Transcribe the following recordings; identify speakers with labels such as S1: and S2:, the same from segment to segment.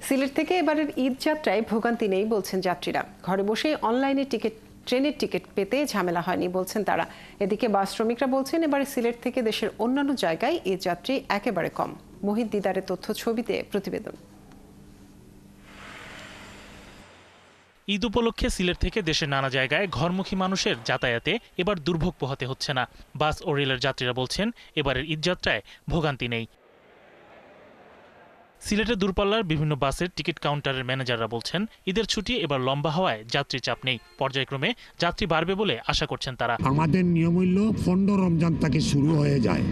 S1: সিলেট থেকে এবারের ঈদ যাত্রায় ভোগান্তি নেই বলছেন যাত্রীরা। ঘরে বসে অনলাইনে ট্রেনের টিকিট পেতে ঝামেলা হয়নি বলছেন তারা। এদিকে বাস শ্রমিকরা বলছেন এবারে সিলেট থেকে দেশের অন্যান্য জায়গায় ঈদ যাত্রী একেবারে কম। মোহিত দিদারের তথ্য ছবিতে প্রতিবেদন।
S2: ঈদ উপলক্ষে সিলেট থেকে দেশের নানা জায়গায় ঘরমুখী মানুষের যাতায়াতে এবার দুর্ভোগ পোহাতে হচ্ছে না। বাস ও রেলের যাত্রীরা বলছেন এবারের ঈদ যাত্রায় ভোগান্তি নেই। সিলেটের দূরপাল্লার বিভিন্ন বাসের টিকিট কাউন্টারের ম্যানেজাররা বলছেন ঈদের ছুটি এবার লম্বা হওয়ায় যাত্রী চাপ নেই। পর্যায়ক্রমে যাত্রী বাড়বে বলে আশা করছেন তারা।
S3: আমাদের নিয়ম হইল 15 রমজান থেকে শুরু হয়ে যায়,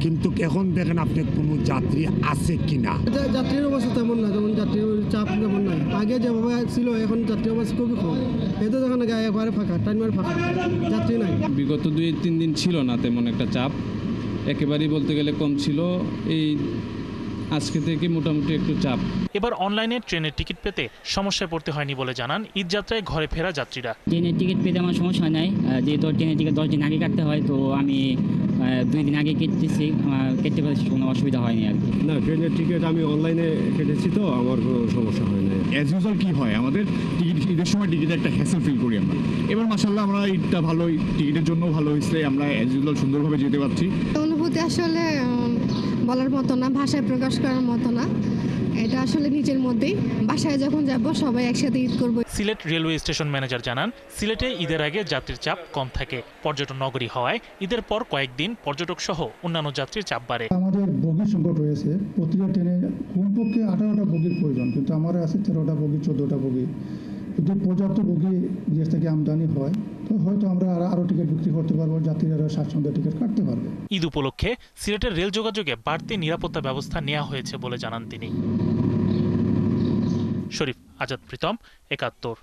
S3: কিন্তু এখন দেখেন আপনি কোনো যাত্রী আছে কিনা।
S4: যাত্রীর অবস্থা তেমন না, যেমন যাত্রীর চাপ তেমন নাই। আগে যেভাবে ছিল এখন যাত্রীর অবস্থা খুবই কম। এতে যখন একবারে ফাঁকা, টাইমার ফাঁকা, যাত্রী নাই।
S5: বিগত 2-3 দিন ছিল না তেমন একটা চাপ, একেবারেই বলতে গেলে কম ছিল। এই আজকে থেকে মোটামুটি একটু চাপ।
S2: এবার অনলাইনে ট্রেনের টিকিট পেতে সমস্যায় পড়তে হয়নি বলে জানান ঈদ যাত্রায় ঘরে ফেরা যাত্রীরা।
S6: ট্রেনের টিকিট পেতে আমার সমস্যা নাই, যেহেতু ট্রেনের টিকিট 10 দিন আগে কাটতে হয়, তো আমি 2 দিন আগে কেটেছি, আমার কেটে পেতে কোনো অসুবিধা হয়নি আর কি।
S7: না, ট্রেনের টিকিট আমি অনলাইনে কেটেছি, তো আমার কোনো সমস্যা হয় না।
S8: অ্যাজ ইউজুয়াল কি হয় আমাদের টিকিট ঈদের সময় টিকিটে একটা হ্যাসেল ফিল করি আমরা। এবার মাশাআল্লাহ আমরা ঈদটা ভালোই, টিকিটের জন্য ভালো হয়েছে, আমরা অ্যাজ ইউজুয়াল সুন্দরভাবে যেতে পারছি।
S9: অনুভূতি আসলে বলার মতো না, ভাষায় প্রকাশ করার মতো না। এটা আসলে নিজের মধ্যেই। বাসায় যখন যাব সবাই একসাথে ঈদ করব।
S2: সিলেট রেলওয়ে স্টেশন ম্যানেজার জানান সিলেটে ঈদের আগে যাত্রীর চাপ কম থাকে। পর্যটন নগরী হওয়ায় ঈদের পর কয়েকদিন পর্যটক সহ অন্যান্য যাত্রীর চাপ বাড়ে।
S10: আমাদের বগি সংকট রয়েছে, প্রতিটা ট্রেনে কমপক্ষে 18টা বগির প্রয়োজন, কিন্তু আমার আছে 13টা বগি, 14টা বগি। যদি পর্যাপ্ত বগি দেশ থেকে আমদানি হয় তো হয়তো আমরা আরো টিকিট বিক্রি করতে পারবো, যাত্রীরা স্বাচ্ছন্দ্যে টিকিট কাটতে পারবে।
S2: ঈদ উপলক্ষে সিলেটের রেল যোগাযোগে বাড়তি নিরাপত্তা ব্যবস্থা নেওয়া হয়েছে বলে জানান তিনি। শরীফ আজাদ প্রীতম, ৭১।